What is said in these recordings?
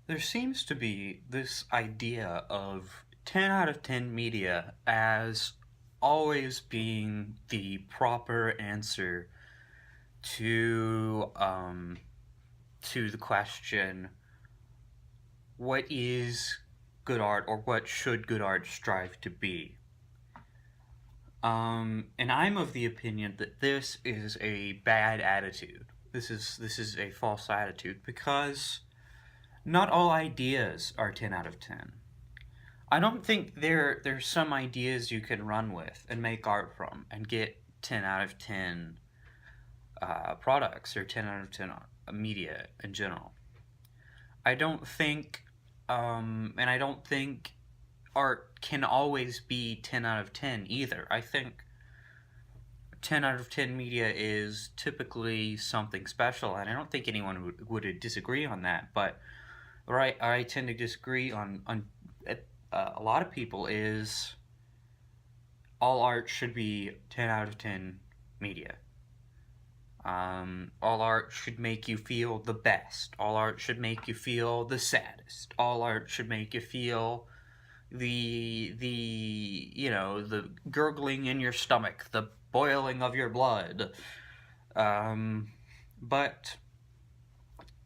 There seems to be this idea of 10 out of 10 media as always being the proper answer to to the question, what is good art, or what should good art strive to be? And I'm of the opinion that this is a bad attitude. This is a false attitude, because not all ideas are 10 out of 10. I don't think there's some ideas you can run with and make art from and get 10 out of 10 products, or 10 out of 10 media in general. I don't think, and I don't think art can always be 10 out of 10 either. I think 10 out of 10 media is typically something special, and I don't think anyone would disagree on that. But right, I tend to disagree on a lot of people is all art should be 10 out of 10 media. All art should make you feel the best. All art should make you feel the saddest. All art should make you feel the gurgling in your stomach, the boiling of your blood. But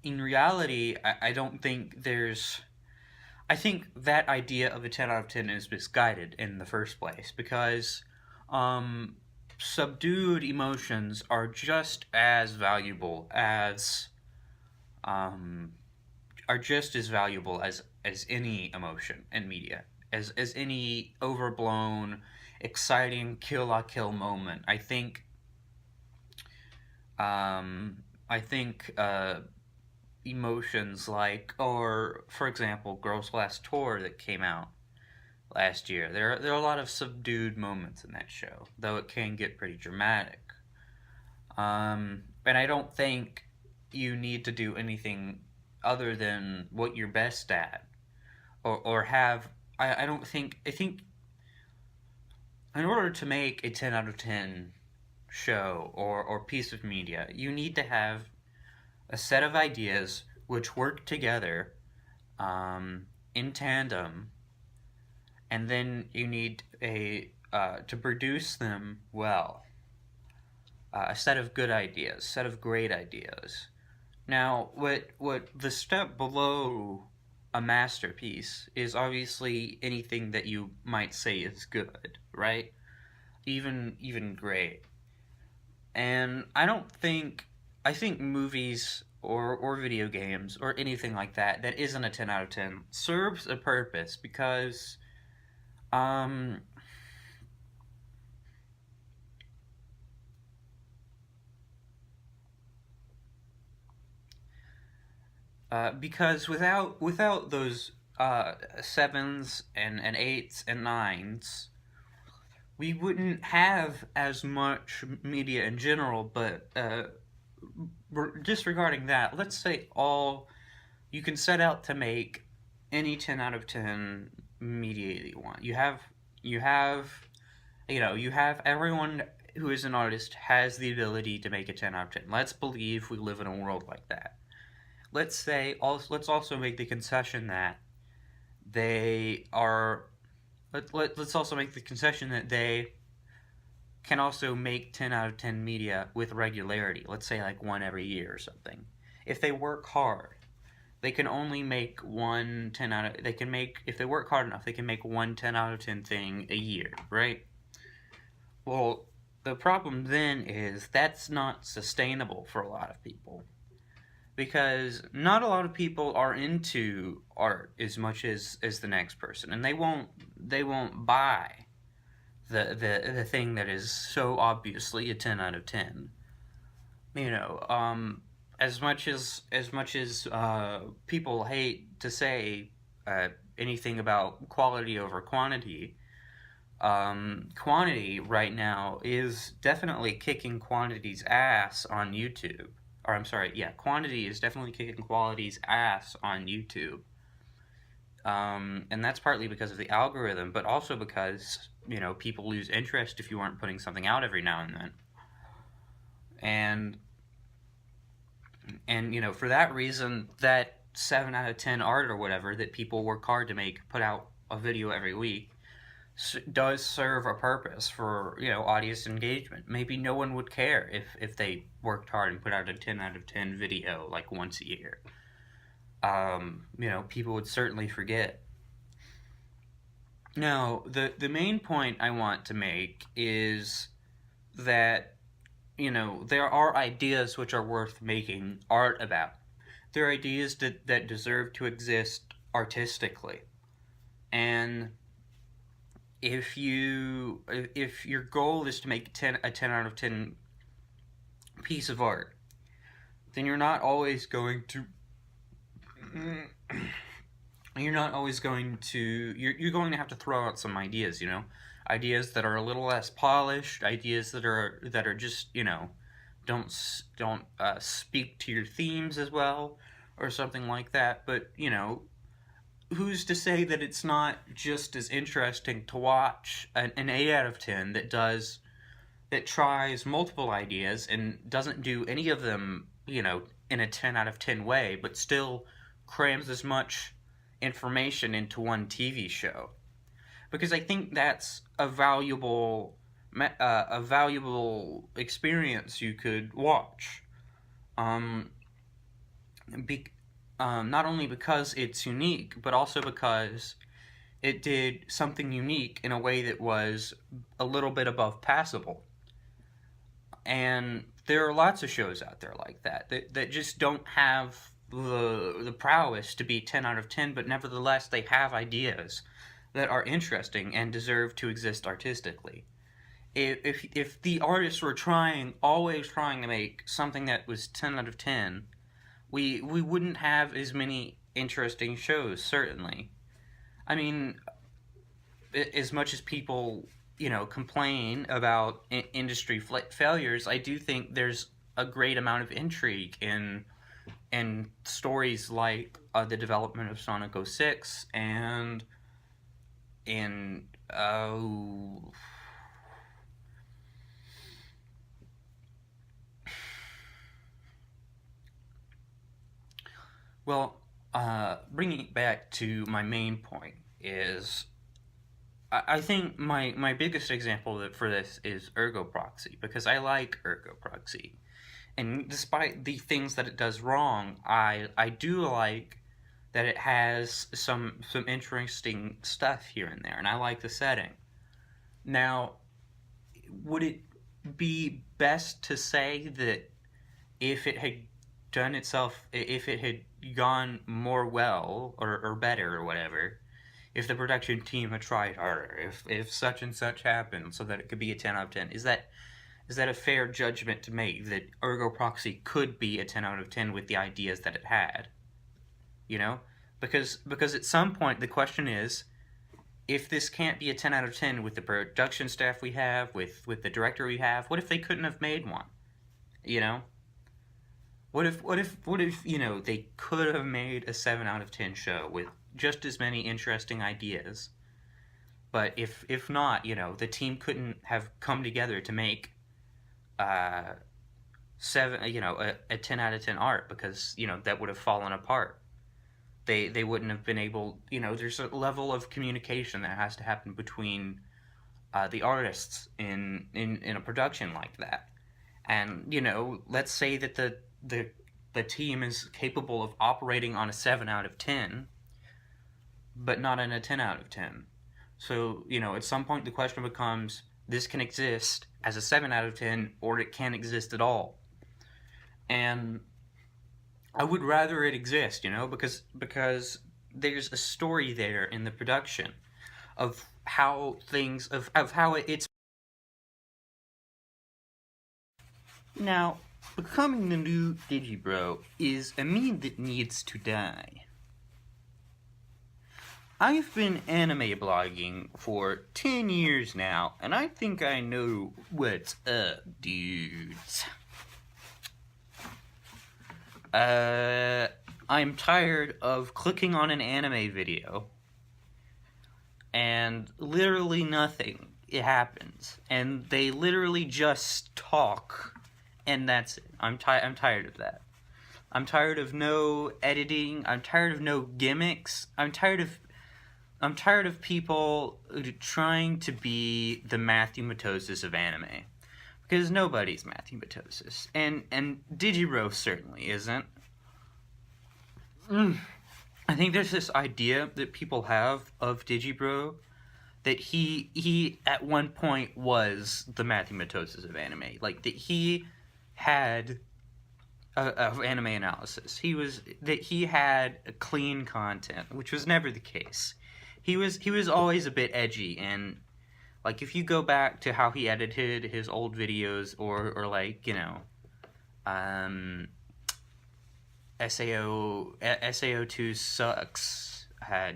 in reality, I don't think there's. I think that idea of a 10 out of 10 is misguided in the first place, because um, subdued emotions are just as valuable as um, as any emotion in media, as any overblown, exciting kill la kill moment. I think emotions like, or for example, Girls Last Tour that came out last year. There are a lot of subdued moments in that show, though it can get pretty dramatic. And I don't think you need to do anything other than what you're best at, or have. I don't think. I think in order to make a 10 out of 10 show or piece of media, you need to have a set of ideas which work together in tandem, and then you need to produce them well. A set of good ideas, set of great ideas. Now, what the step below a masterpiece is obviously anything that you might say is good, right? Even great. And I think movies or video games or anything like that that isn't a 10 out of 10 serves a purpose, because um because without those sevens and eights and nines, we wouldn't have as much media in general. But disregarding that, let's say all you can set out to make any 10 out of 10 media that you want. You have you have everyone who is an artist has the ability to make a 10 out of 10. Let's believe we live in a world like that. Let's also make the concession that they are let's also make the concession that they can also make 10 out of 10 media with regularity. Let's say like one every year or something. If they work hard, they can only make one 10 out of they can make if they work hard enough, they can make one 10 out of 10 thing a year, right? Well, the problem then is that's not sustainable for a lot of people, because not a lot of people are into art as much as the next person, and they won't buy the thing that is so obviously a 10 out of 10. You know, as much as people hate to say anything about quality over quantity, quantity right now is definitely kicking quantity's ass on YouTube. Or I'm sorry, yeah, quantity is definitely kicking quality's ass on YouTube. And that's partly because of the algorithm, but also because people lose interest if you aren't putting something out every now and then. And for that reason, that 7 out of 10 art or whatever that people work hard to make, put out a video every week, does serve a purpose for, audience engagement. Maybe no one would care if they worked hard and put out a 10 out of 10 video like once a year. People would certainly forget. Now, the main point I want to make is that, there are ideas which are worth making art about. There are ideas that deserve to exist artistically. And if your goal is to make a 10 out of 10 piece of art, then you're not always going to you're going to have to throw out some ideas, ideas that are a little less polished, ideas that are just, don't speak to your themes as well, or something like that. But who's to say that it's not just as interesting to watch an 8 out of 10 that tries multiple ideas and doesn't do any of them, in a 10 out of 10 way, but still crams as much information into one TV show? Because I think that's a valuable experience you could watch. Um, Not only because it's unique, but also because it did something unique in a way that was a little bit above passable. And there are lots of shows out there like that just don't have the prowess to be 10 out of 10, but nevertheless they have ideas that are interesting and deserve to exist artistically. If the artists were always trying to make something that was 10 out of 10, we wouldn't have as many interesting shows, certainly. I mean, as much as people, complain about industry failures, I do think there's a great amount of intrigue in stories like the development of Sonic 06 and in well, bringing it back to my main point is, I think my biggest example for this is Ergo Proxy, because I like Ergo Proxy. And despite the things that it does wrong, I do like that it has some interesting stuff here and there, and I like the setting. Now, would it be best to say that if it had if it had gone more well or better or whatever, if the production team had tried harder, if such and such happened so that it could be a 10 out of 10, is that a fair judgment to make, that Ergo Proxy could be a 10 out of 10 with the ideas that it had? Because at some point the question is, if this can't be a 10 out of 10 with the production staff we have, with the director we have, what if they couldn't have made one? What if they could have made a 7 out of 10 show with just as many interesting ideas? But if not, the team couldn't have come together to make a 10 out of 10 art, because that would have fallen apart. They wouldn't have been able. There's a level of communication that has to happen between the artists in a production like that. And let's say that the team is capable of operating on a 7 out of 10, but not in a 10 out of 10. So at some point the question becomes, this can exist as a 7 out of 10, or it can't exist at all. And I would rather it exist, because there's a story there in the production of how it's. Now, becoming the new Digibro is a meme that needs to die. I've been anime blogging for 10 years now, and I think I know what's up, dudes. I'm tired of clicking on an anime video and literally nothing happens, and they literally just talk, and that's it. I'm tired of that. I'm tired of no editing. I'm tired of no gimmicks. I'm tired of people trying to be the Matthew Matosis of anime, because nobody's Matthew Matosis, and Digibro certainly isn't. I think there's this idea that people have of Digibro that he at one point was the Matthew Matosis of anime, like that he had of anime analysis. He had a clean content, which was never the case. He was always a bit edgy, and like if you go back to how he edited his old videos, or like SAO2 sucks,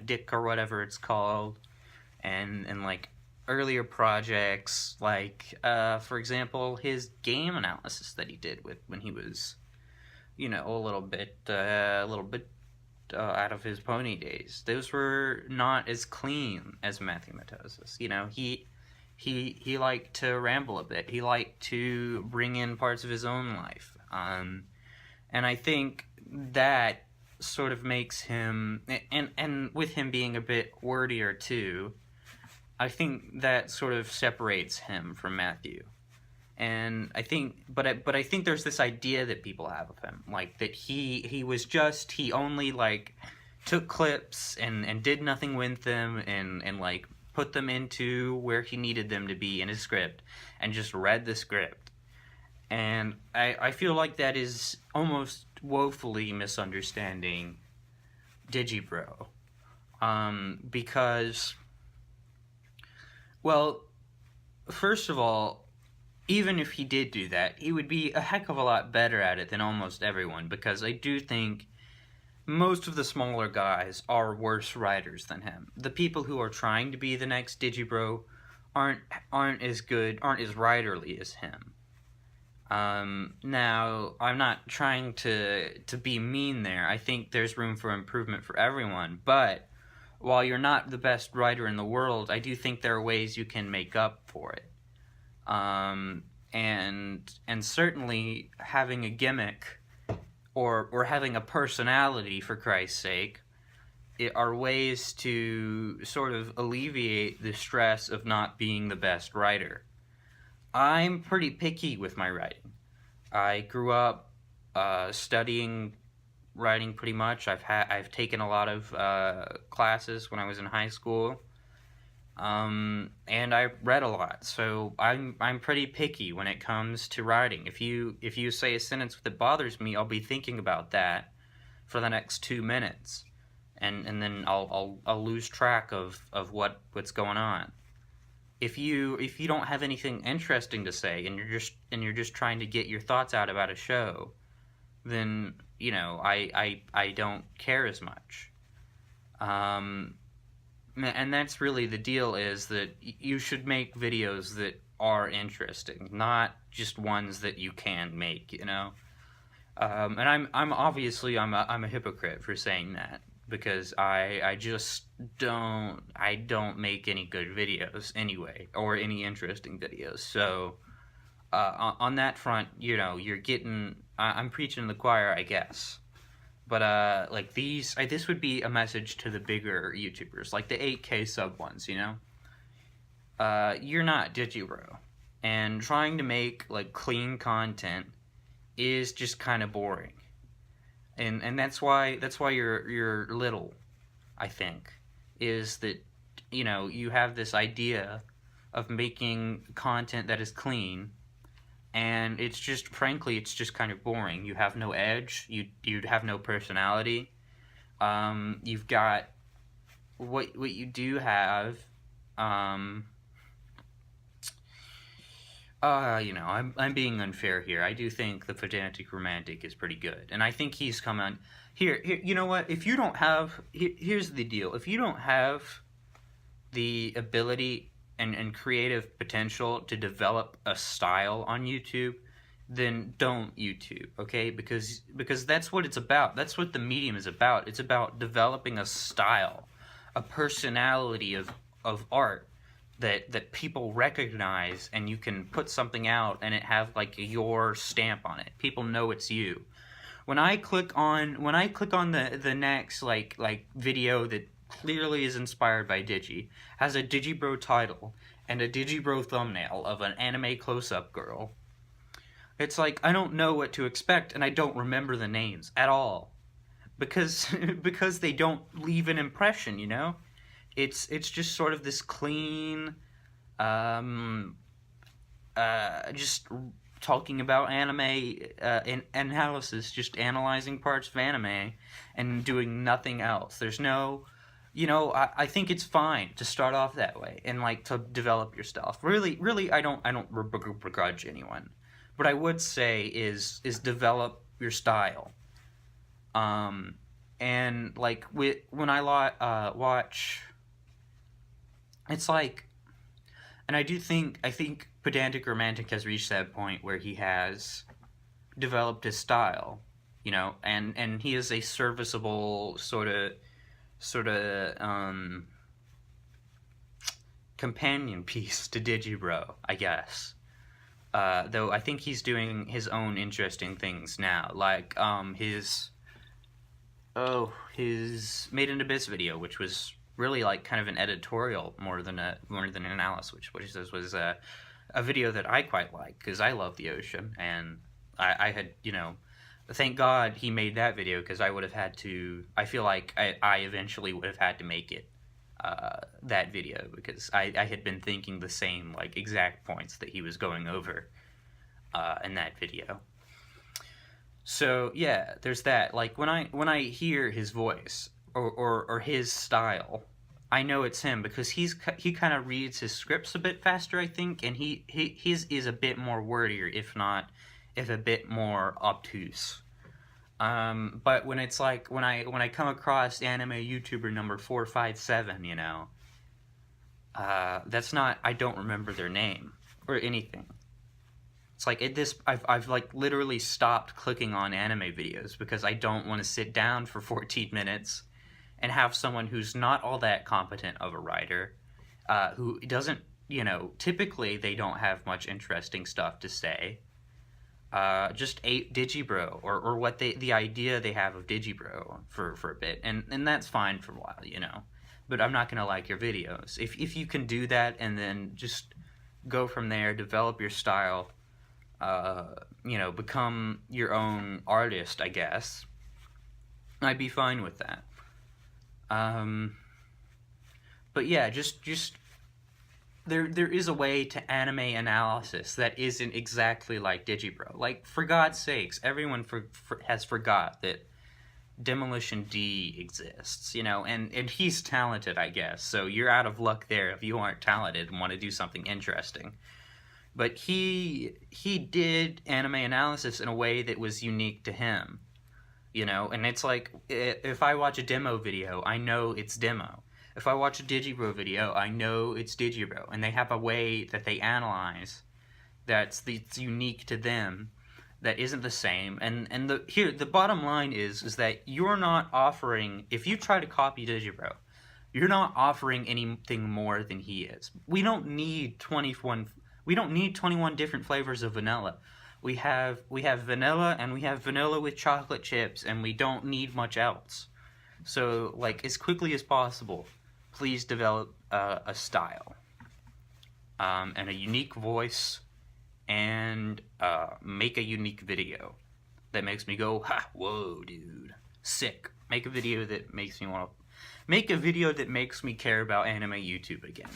Dick or whatever it's called, and like earlier projects, like for example his game analysis that he did with when he was a little bit out of his pony days. Those were not as clean as Matthew Matosis. He liked to ramble a bit. He liked to bring in parts of his own life, and I think that sort of makes him, and with him being a bit wordier too, I think that sort of separates him from Matthew. And I think, but I think there's this idea that people have of him, like that he only like took clips and did nothing with them, and like put them into where he needed them to be in his script, and just read the script. And I feel like that is almost woefully misunderstanding Digibro, because, well, first of all, even if he did do that, he would be a heck of a lot better at it than almost everyone, because I do think most of the smaller guys are worse writers than him. The people who are trying to be the next Digibro aren't as good, aren't as writerly as him. Now, I'm not trying to be mean there. I think there's room for improvement for everyone, but while you're not the best writer in the world, I do think there are ways you can make up for it. And certainly having a gimmick, or having a personality, for Christ's sake, are ways to sort of alleviate the stress of not being the best writer. I'm pretty picky with my writing. I grew up studying writing pretty much. I've taken a lot of classes when I was in high school. And I read a lot, so I'm pretty picky when it comes to writing. If you say a sentence that bothers me, I'll be thinking about that for the next 2 minutes, and then I'll lose track of what's going on. If you don't have anything interesting to say, and you're just trying to get your thoughts out about a show, then I don't care as much. And that's really the deal, is that you should make videos that are interesting, not just ones that you can make, And I'm obviously I'm a hypocrite for saying that, because I just don't make any good videos anyway, or any interesting videos. So on that front, you're getting, I'm preaching to the choir, I guess. But like this would be a message to the bigger YouTubers, like the 8K sub ones. You're not Digibro, and trying to make like clean content is just kind of boring, and that's why you're little. I think is that you have this idea of making content that is clean, and it's just, frankly, it's just kind of boring. You have no edge. You'd have no personality. You've got what you do have. I'm I'm being unfair here. I do think the Pedantic Romantic is pretty good, and I think he's come on here. You know what? If you don't have, here's the deal. If you don't have the ability and creative potential to develop a style on YouTube, then don't YouTube, okay? Because that's what it's about. That's what the medium is about. It's about developing a style, a personality of art that people recognize, and you can put something out and it have like your stamp on it. People know it's you. when I click on the next like video that clearly is inspired by Digi, has a Digibro title and a Digibro thumbnail of an anime close-up girl. It's like I don't know what to expect, and I don't remember the names at all because because they don't leave an impression. It's just sort of this clean, um, just talking about anime analysis, just analyzing parts of anime and doing nothing else. There's no, I think it's fine to start off that way and like to develop your stuff. Really, I don't begrudge anyone. What I would say is develop your style. Um, and like when watch, it's like, and I think Pedantic Romantic has reached that point where he has developed his style, and he is a serviceable sort of companion piece to Digibro, I guess. Though I think he's doing his own interesting things now, like his Made in Abyss video, which was really like kind of an editorial more than an analysis, which was a video that I quite like because I love the ocean, and I had thank God he made that video because I would have had to. I feel like I eventually would have had to make it that video because I had been thinking the same like exact points that he was going over in that video. So yeah, there's that. Like when I hear his voice or his style, I know it's him because he kind of reads his scripts a bit faster, I think, and his is a bit more wordier, if a bit more obtuse. But when it's like when I come across anime YouTuber number 457, that's not, I don't remember their name or anything. It's like I've like literally stopped clicking on anime videos because I don't want to sit down for 14 minutes and have someone who's not all that competent of a writer, who doesn't, typically they don't have much interesting stuff to say. Just ate Digibro or what the idea they have of Digibro for a bit, and that's fine for a while. But I'm not gonna like your videos. If you can do that and then just go from there, develop your style, become your own artist, I guess, I'd be fine with that. But yeah, just there is a way to anime analysis that isn't exactly like Digibro. Like, for God's sakes, everyone has forgot that Demolition D exists, and he's talented, I guess. So you're out of luck there if you aren't talented and want to do something interesting. But he did anime analysis in a way that was unique to him, and it's like, if I watch a demo video, I know it's demo. If I watch a Digibro video, I know it's Digibro, and they have a way that they analyze that's unique to them, that isn't the same. And the bottom line is that you're not offering, if you try to copy Digibro, you're not offering anything more than he is. We don't need 21 different flavors of vanilla. We have vanilla, and we have vanilla with chocolate chips, and we don't need much else. So, like, as quickly as possible, please develop a style, and a unique voice, and make a unique video that makes me go, ha, whoa, dude, sick. Make a video that makes me care about anime YouTube again.